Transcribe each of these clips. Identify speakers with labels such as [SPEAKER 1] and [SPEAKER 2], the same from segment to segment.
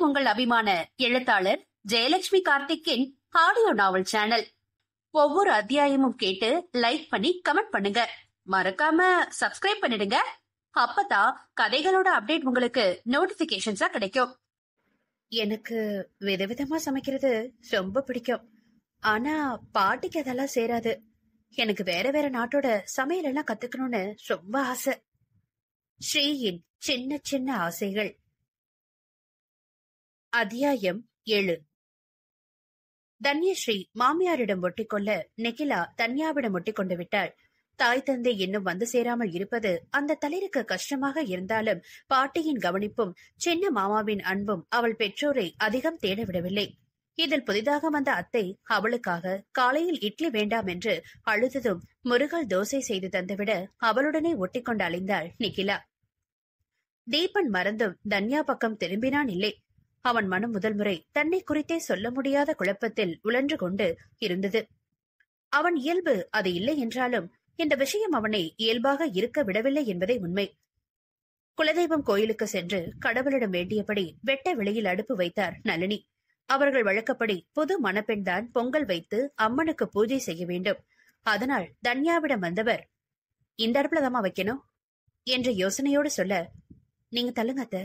[SPEAKER 1] உங்கள் அபிமான எழுத்தாளர் ஜெயலட்சுமி கார்த்திக்கின் ஆடியோ நாவல் சேனல். ஒவ்வொரு அத்தியாயமும் கேட்டு லைக் பண்ணி கமெண்ட் பண்ணுங்க. மறக்காம சப்ஸ்கிரைப் பண்ணிடுங்க. அப்பதான் கதைகளோட அப்டேட் உங்களுக்கு நோட்டிபிகேஷன்ஸா கிடைக்கும்.
[SPEAKER 2] எனக்கு விதவிதமா சமைக்கிறது ரொம்ப பிடிக்கும். ஆனா பாட்டிக்கு அதெல்லாம் சேராது. எனக்கு வேற வேற நாட்டோட சமையல் எல்லாம் கத்துக்கணும்னு ரொம்ப ஆசை. ஸ்ரீயின் சின்ன சின்ன ஆசைகள். அத்தியாயம் 7. தன்யஸ்ரீ மாமியாரிடம் ஒட்டிக்கொள்ள நிகிலா தன்யாவிடம் ஒட்டிக்கொண்டு விட்டாள். தாய் தந்தை இன்னும் வந்து சேராமல் இருப்பது அந்த தளிருக்கு கஷ்டமாக இருந்தாலும் பாட்டியின் கவனிப்பும் சின்ன மாமாவின் அன்பும் அவள் பெற்றோரை அதிகம் தேடவிடவில்லை. இதில் புதிதாக வந்த அத்தை அவளுக்காக காலையில் இட்லி வேண்டாம் என்று அழுததும் முருகல் தோசை செய்து தந்துவிட அவளுடனே ஒட்டிக்கொண்டு அலைந்தாள் நிகிலா. தீபன் மறந்தும் தன்யா பக்கம் திரும்பினான் இல்லை. அவன் மனம் முதல் முறை தன்னை குறித்தே சொல்ல முடியாத குழப்பத்தில் உழன்று கொண்டு இருந்தது. அவன் இயல்பு அது இல்லை என்றாலும் இந்த விஷயம் அவனை இயல்பாக இருக்க விடவில்லை என்பதே உண்மை. குலதெய்வம் கோயிலுக்கு சென்று கடவுளிடம் வேண்டியபடி வெட்ட வெளியில் அடுப்பு வைத்தார் நளினி. அவர்கள் வழக்கப்படி புது மணப்பெண்தான் பொங்கல் வைத்து அம்மனுக்கு பூஜை செய்ய வேண்டும். அதனால் தன்யாவிடம் வந்தவர், இந்த அடுப்புலதாமா வைக்கணும் என்ற யோசனையோடு சொல்ல, நீங்க தள்ளுங்க அத்தை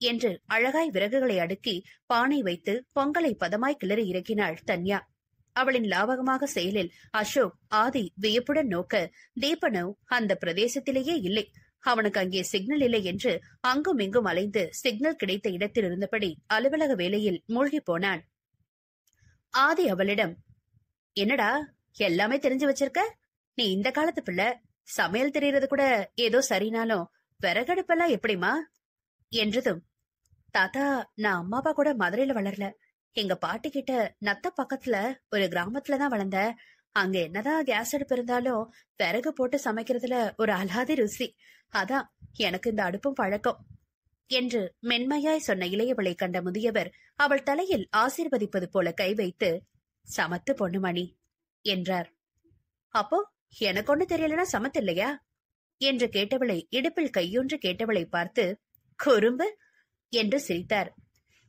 [SPEAKER 2] என்று அழகாய் விறகுகளை அடுக்கி பானை வைத்து பொங்கலை பதமாய் கிளறி இறக்கினாள் தன்யா. அவளின் லாவகமாக செயலில் அசோக் ஆதி வியப்புடன் நோக்க, தீபனோ அந்த பிரதேசத்திலேயே இல்லை. அவனுக்கு அங்கே சிக்னல் இல்லை என்று அங்கும் இங்கும் அலைந்து சிக்னல் கிடைத்த இடத்தில் இருந்தபடி அலுவலக வேலையில் மூழ்கி போனான். ஆதி அவளிடம், என்னடா எல்லாமே தெரிஞ்சு வச்சிருக்க? நீ இந்த காலத்து பிள்ளை, சமையல் தெரியறது கூட ஏதோ சரினாலும் விறகடுப்பெல்லாம் எப்படிமா என்றதும், தாத்தா நான் அம்மா அப்பா கூட மதுரையில வளரல. எங்க பாட்டி கிட்ட நத்த பக்கத்துல ஒரு கிராமத்துலதான் வளர்ந்த. அங்க என்னதான் கேஸ் அடுப்பு இருந்தாலும் விறகு போட்டு சமைக்கிறதுல ஒரு அலாதி ருசி. அதான் எனக்கு இந்த அடுப்பும் பழக்கம் என்று மென்மையாய் சொன்ன இளையவளை கண்ட முதியவர் அவள் தலையில் ஆசீர்வதிப்பது போல கை வைத்து, சமத்து பொண்ணுமணி என்றார். அப்போ எனக்கு ஒண்ணு தெரியலன்னா சமத்து இல்லையா என்று கேட்டவளை இடுப்பில் கையொன்று கேட்டவளை பார்த்து, குறும்பு என்று சிரித்தார்.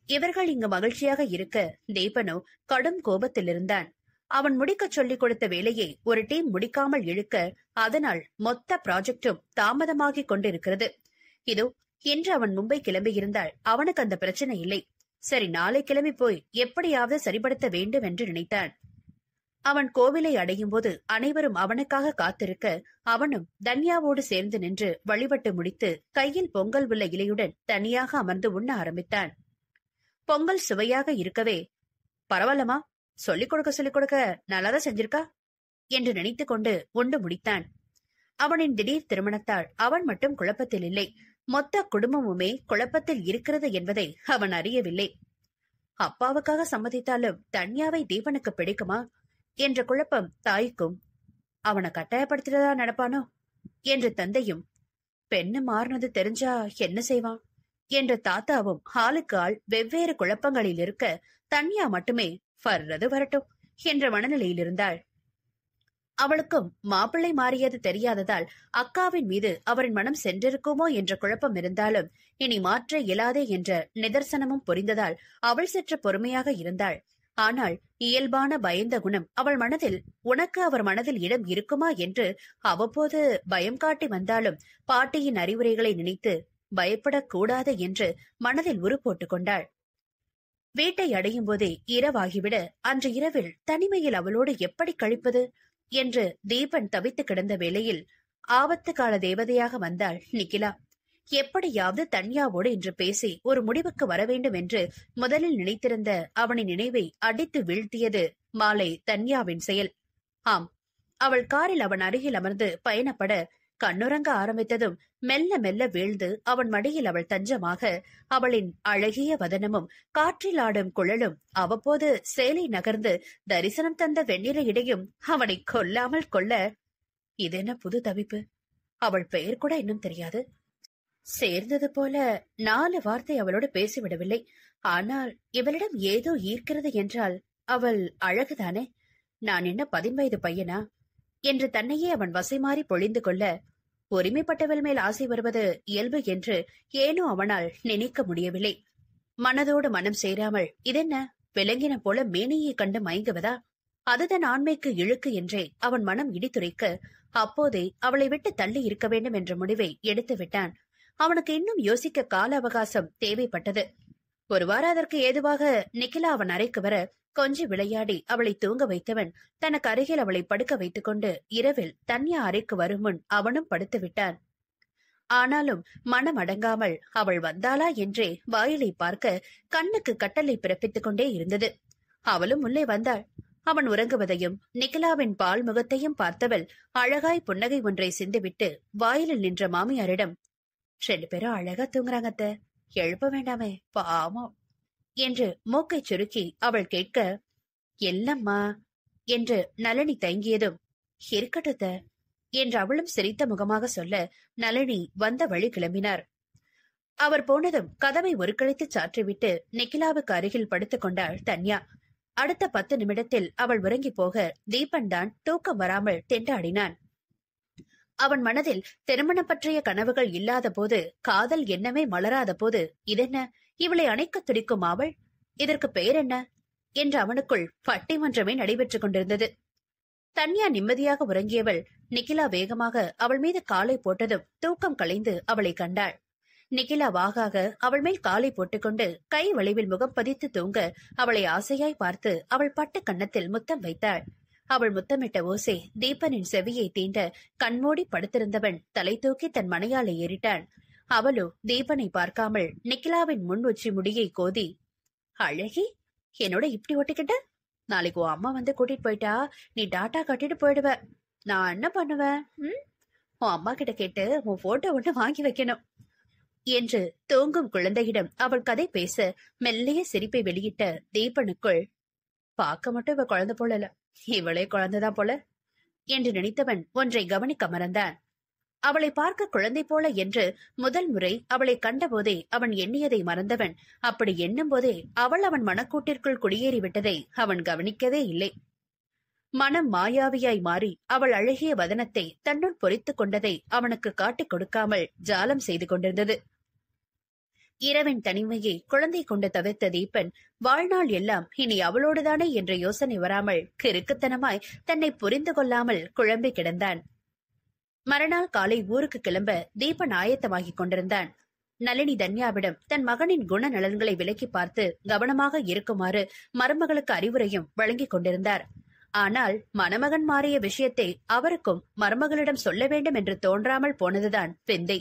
[SPEAKER 2] இவர்கள் இங்கு மகிழ்ச்சியாக இருக்க தீபனோ கடும் கோபத்தில் இருந்தான். அவன் முடிக்க சொல்லிக் கொடுத்த வேலையை ஒரு டீம் முடிக்காமல் இழுக்க அதனால் மொத்த ப்ராஜெக்டும் தாமதமாகிக் கொண்டிருக்கிறது. இதோ இன்று அவன் மும்பை கிளம்பியிருந்தால் அவனுக்கு அந்த பிரச்சனை இல்லை. சரி, நாளை கிளம்பி போய் எப்படியாவது சரிபடுத்த வேண்டும் என்று நினைத்தான். அவன் கோவிலை அடையும் போது அனைவரும் அவனுக்காக காத்திருக்க அவனும் தன்யாவோடு சேர்ந்து நின்று வழிபட்டு முடித்து கையில் பொங்கல் உள்ள இலையுடன் தனியாக அமர்ந்து உண்ண ஆரம்பித்தான். பொங்கல் சுவையாக இருக்கவே, பரவாயில்லமா, சொல்லிக் கொடுக்க நல்லாதான் செஞ்சிருக்கா என்று நினைத்து கொண்டு உண்டு முடித்தான். அவனின் திடீர் திருமணத்தால் அவன் மட்டும் குழப்பத்தில் இல்லை, மொத்த குடும்பமுமே குழப்பத்தில் இருக்கிறது என்பதை அவன் அறியவில்லை. அப்பாவுக்காக சம்மதித்தாலும் தன்யாவை தீபனுக்கு பிடிக்குமா என்ற குழப்பம் தாய்க்கும். அவனை கட்டாயப்படுத்துறதா நடப்பானோ என்று தந்தையும், பெண்ணு மாறினது தெரிஞ்சா என்ன செய்வான் என்ற தாத்தாவும் ஆளுக்கு ஆள் வெவ்வேறு குழப்பங்களில் இருக்க தன்யா மட்டுமே வர்றது வரட்டும் என்ற மனநிலையில் இருந்தாள். அவளுக்கும் மாப்பிள்ளை மாறியது தெரியாததால் அக்காவின் மீது அவரின் மனம் சென்றிருக்குமோ என்ற குழப்பம் இருந்தாலும் இனி மாற்ற இயலாதே என்ற நிதர்சனமும் புரிந்ததால் அவள் சற்று பொறுமையாக இருந்தாள். ஆனால் இயல்பான பயந்த குணம் அவள் மனதில், உனக்கு அவர் மனதில் இடம் இருக்குமா என்று அவ்வப்போது பயம் காட்டி வந்தாலும் பாட்டியின் அறிவுரைகளை நினைத்து பயப்படக்கூடாது என்று மனதில் உரு போட்டுக் கொண்டாள். வீட்டை அடையும் போதே இரவாகிவிட அன்று இரவில் தனிமையில் அவளோடு எப்படி கழிப்பது என்று தீபன் தவித்து கிடந்த வேளையில் ஆபத்து கால தேவதையாக வந்தாள் நிகிலா. எப்படியாவது தன்யாவோடு இன்று பேசி ஒரு முடிவுக்கு வர வேண்டும் என்று முதலில் நினைத்திருந்த அவனின் நினைவை அடித்து வீழ்த்தியது மாலை தன்யாவின் செயல். ஆம், அவள் காரில் அவன் அருகில் அமர்ந்து பயணப்பட கண்ணுறங்க ஆரம்பித்ததும் மெல்ல மெல்ல வீழ்ந்து அவன் மடியில் அவள் தஞ்சமாக, அவளின் அழகிய வதனமும் காற்றில் ஆடும் குழலும் அவ்வப்போது சேலை நகர்ந்து தரிசனம் தந்த வெண்ணிற இடையும் அவனை கொல்லாமல் கொள்ள, இதென்ன புது தவிப்பு? அவள் பெயர் கூட இன்னும் தெரியாது. சேர்ந்தது போல 4 வார்த்தை அவளோடு பேசிவிடவில்லை. ஆனால் இவளிடம் ஏதோ ஈர்க்கிறது என்றால் அவள் அழகுதானே. நான் என்ன 10 வயது பையனா என்று தன்னையே அவன் வசைமாறி பொழிந்து கொள்ள, ஒருமைப்பட்டவள் மேல் ஆசை வருவது இயல்பு என்று ஏனோ அவனால் நினைக்க முடியவில்லை. மனதோடு மனம் சேராமல் இதென்ன விலங்கின போல மேனியை கண்டு மயங்குவதா? அதுதான் ஆண்மைக்கு இழுக்கு என்றே அவன் மனம் இடித்துரைக்க அப்போதே அவளை விட்டு தள்ளி இருக்க வேண்டும் என்ற முடிவை எடுத்து விட்டான். அவனுக்கு இன்னும் யோசிக்க கால அவகாசம் தேவைப்பட்டது. ஒரு வாரம் அதற்கு ஏதுவாக நிக்கிலா அவன் அறைக்கு வர கொஞ்சம் விளையாடி அவளை தூங்க வைத்தவன் தனக்கு அருகில் அவளை படுக்க வைத்துக் கொண்டு இரவில் தன்யா அறைக்கு வரும் முன் அவனும் படுத்து விட்டான். ஆனாலும் மனம் அடங்காமல் அவள் வந்தாளா என்றே வாயிலை பார்க்க கண்ணுக்கு கட்டளை பிறப்பித்துக் கொண்டே இருந்தது. அவளும் உள்ளே வந்தாள். அவன் உறங்குவதையும் நிக்கிலாவின் பால் முகத்தையும் பார்த்தவள் அழகாய் புன்னகை ஒன்றை சிந்துவிட்டு வாயிலில் நின்ற மாமியாரிடம், 2 பேரும் அழகா தூங்குறாங்க அத்தை, எழுப்ப வேண்டாமே பாவம் என்று மூக்கை சுருக்கி அவள் கேட்க, இல்லம்மா என்று நளினி தயங்கியதும், இருக்கட்டுத்த என்று அவளும் சிரித்த முகமாக சொல்ல நளினி வந்த வழி கிளம்பினார். அவர் போனதும் கதவை ஒருக்கழித்து சாற்றிவிட்டு நிக்கிலாவுக்கு அருகில் படுத்துக் கொண்டாள் தன்யா. அடுத்த 10 நிமிடத்தில் அவள் உறங்கி போக தீபன் தான் தூக்கம் வராமல் திண்டாடினான். அவன் மனதில் திருமணம் பற்றிய கனவுகள் இல்லாத போது, காதல் எண்ணமே மலராத போது, இதென்ன இவளை அணைக்க துடிக்கும் அவள், இதற்கு பெயர் என்ன என்று அவனுக்குள் பட்டிமன்றமே நடைபெற்றுக் கொண்டிருந்தது. தன்யா நிம்மதியாக உறங்கியவள் நிக்கிலா வேகமாக அவள் மீது காலை போட்டதும் தூக்கம் கலைந்து அவளை கண்டாள். நிக்கிலா வாகாக அவள் மேல் காலை போட்டுக்கொண்டு கை வளைவில் முகம் பதித்து தூங்க அவளை ஆசையாய் பார்த்து அவள் பட்டு கன்னத்தில் முத்தம் வைத்தாள். அவள் முத்தமிட்ட ஓசை தீபனின் செவியை தீண்ட கண்மூடி படுத்திருந்தவன் தலை தூக்கி தன் மனையாளை ஏறிட்டான். அவளோ தீபனை பார்க்காமல் நிக்கிலாவின் முன் உச்சி முடியை கோதி, அழகி, என்னோட இப்படி ஒட்டிக்கிட்ட? நாளைக்கு உன் அம்மா வந்து கூட்டிட்டு போயிட்டா நீ டாட்டா கட்டிட்டு போயிடுவ. நான் என்ன பண்ணுவேன்? உன் அம்மா கிட்ட கேட்டு உன் போட்டோ ஒண்ணு வாங்கி வைக்கணும் என்று தூங்கும் குழந்தையிடம் அவள் கதை பேச மெல்லிய சிரிப்பை வெளியிட்ட தீபனுக்குள், பார்க்க மட்டும் இவ குழந்தை போல இல்ல, இவளே குழந்தைதான் போல என்று நினைத்தவன் ஒன்றை கவனிக்க மறந்தான். அவளை பார்க்க குழந்தை போல என்று முதல் முறை அவளை கண்டபோதே அவன் எண்ணியதை மறந்தவன் அப்படி எண்ணும் போதே அவள் அவன் மனக்கூட்டிற்குள் குடியேறிவிட்டதை அவன் கவனிக்கவே இல்லை. மனம் மாயாவியாய் மாறி அவள் அழகிய வதனத்தை தன்னுள் பொறித்துக் கொண்டதை அவனுக்கு காட்டிக் கொடுக்காமல் ஜாலம் செய்து கொண்டிருந்தது. இரவின் தனிமையை குழந்தை கொண்டு தவிர்த்த தீபன் வாழ்நாள் எல்லாம் இனி அவளோடுதானே என்ற யோசனை வராமல் கிறுக்குத்தனமாய் தன்னை புரிந்து கொள்ளாமல் குழம்பி கிடந்தான். மறுநாள் காலை ஊருக்கு கிளம்ப தீபன் ஆயத்தமாகிக் கொண்டிருந்தான். நளினி தன்யாவிடம் தன் மகனின் குண நலன்களை விலக்கி பார்த்து கவனமாக இருக்குமாறு மருமகளுக்கு அறிவுரையும் வழங்கிக் கொண்டிருந்தார். ஆனால் மணமகன் மாறிய விஷயத்தை அவருக்கும் மருமகளிடம் சொல்ல வேண்டும் என்று தோன்றாமல் போனதுதான் விந்தை.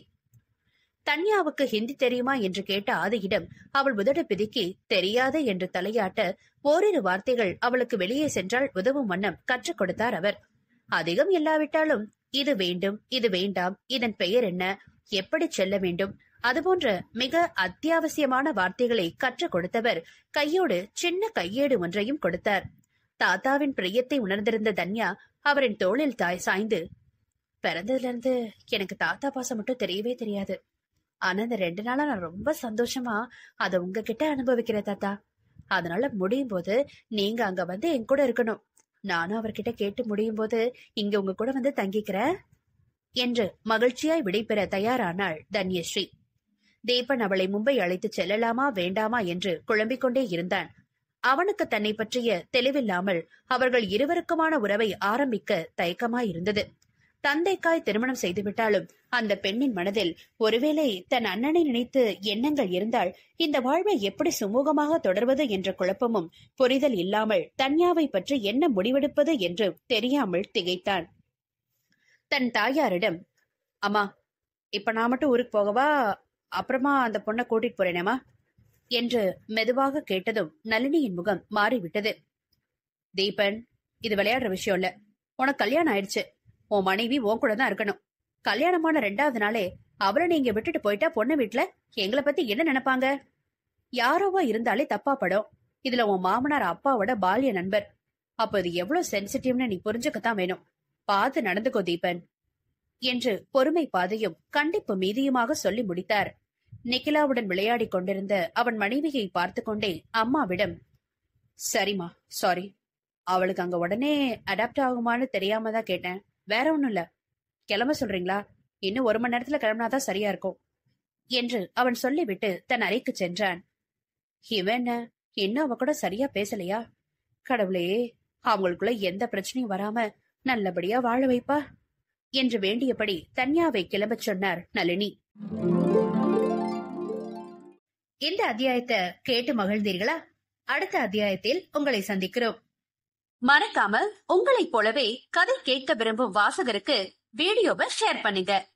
[SPEAKER 2] தன்யாவுக்கு ஹிந்தி தெரியுமா என்று கேட்ட ஆதியிடம் அவள் உதடு பிதுக்கி தெரியாது என்று தலையாட்ட ஓரிரு வார்த்தைகள் அவளுக்கு வெளியே சென்றால் உதவும் வண்ணம் கற்றுக் கொடுத்தார் அவர். அதிகம் இல்லாவிட்டாலும் இது வேண்டும், இது வேண்டாம், இதன் பெயர் என்ன, எப்படி செல்ல வேண்டும், அதுபோன்ற மிக அத்தியாவசியமான வார்த்தைகளை கற்றுக் கொடுத்தவர் கையோடு சின்ன கையேடு ஒன்றையும் கொடுத்தார். தாத்தாவின் பிரியத்தை உணர்ந்திருந்த தன்யா அவரின் தோளில் சாய்ந்து, பிறந்ததுல இருந்து எனக்கு தாத்தா பாசம் மட்டும் தெரியவே தெரியாது. ஆனா இந்த 2 நாளா நான் ரொம்ப சந்தோஷமா அதை உங்ககிட்ட அனுபவிக்கிறேன் தாத்தா. அதனால முடியும் போது நீங்க அங்க வந்து என் கூட இருக்கணும். நானும் அவர்கிட்ட கேட்டு முடியும் போது இங்க உங்க கூட வந்து தங்கிக்கிறேன் என்று மகிழ்ச்சியாய் விடைபெற தயாரானாள் தன்யஸ்ரீ. தீபன் அவளை மும்பை அழைத்து செல்லலாமா வேண்டாமா என்று குழம்பிக் கொண்டே இருந்தான். அவனுக்கு தன்னை பற்றிய தெளிவில்லாமல் அவர்கள் இருவருக்குமான உறவை ஆரம்பிக்க தயக்கமாயிருந்தது. தந்தைக்காய் திருமணம் செய்துவிட்டாலும் அந்த பெண்ணின் மனதில் ஒருவேளை தன் அண்ணனை நினைத்து எண்ணங்கள் இருந்தால் இந்த வாழ்வை எப்படி சுமூகமாக தொடர்வது என்ற குழப்பமும் புரிதல் இல்லாமல் தன்யாவை பற்றி என்ன முடிவெடுப்பது என்று தெரியாமல் திகைத்தான். தன் தாயாரிடம், அம்மா, இப்ப நான் மட்டும் ஊருக்கு போகவா, அப்புறமா அந்த பொண்ணை கூட்டிட்டு போறேனேமா என்று மெதுவாக கேட்டதும் நளினியின் முகம் மாறிவிட்டது. தீபன், இது விளையாடுற விஷயம் இல்ல. உனக்கு கல்யாணம் ஆயிடுச்சு. உன் மனைவி உன் கூட தான் இருக்கணும். கல்யாணமான 2வது நாளே அவரை நீங்க விட்டுட்டு போயிட்டா பொண்ணு வீட்டுல எங்களை பத்தி என்ன நினைப்பாங்க? யாரோவா இருந்தாலே தப்பா படும். இதுல உன் மாமனார் அப்பாவோட பால்ய நண்பர். அப்ப இது எவ்வளவு சென்சிட்டிவ்னு நீ புரிஞ்சுக்கத்தான் வேணும். பார்த்து நடந்துக்கோ தீபன் என்று பொறுமை பாதையும் கண்டிப்பு மீதியுமாக சொல்லி முடித்தார். நிக்கிலாவுடன் விளையாடி கொண்டிருந்த அவன் மனைவியை பார்த்து கொண்டே அம்மாவிடம், சரிம்மா, சாரி, அவளுக்கு அங்க உடனே அடாப்ட் ஆகுமான்னு தெரியாம தான் கேட்டேன். வேற ஒண்ணும் இல்ல. கிளம்ப சொல்றீங்களா? இன்னும் 1 மணி நேரத்துல கிளம்பினாதான் சரியா இருக்கும் என்று அவன் சொல்லிவிட்டு தன் அறைக்கு சென்றான். இவன் என்ன இன்னும் அவ கூட சரியா பேசலையா? கடவுளே, அவங்களுக்குள்ள எந்த பிரச்சனையும் வராம நல்லபடியா வாழ வைப்பா என்று வேண்டியபடி தன்யாவை கிளம்பச் சொன்னார் நளினி. இந்த அத்தியாயத்தை கேட்டு மகிழ்ந்தீர்களா? அடுத்த அத்தியாயத்தில் உங்களை சந்திக்கிறோம்.
[SPEAKER 1] மறக்காம உங்களைப் போலவே கதை கேட்க விரும்பும் வாசகருக்கு வீடியோவை ஷேர் பண்ணுங்க.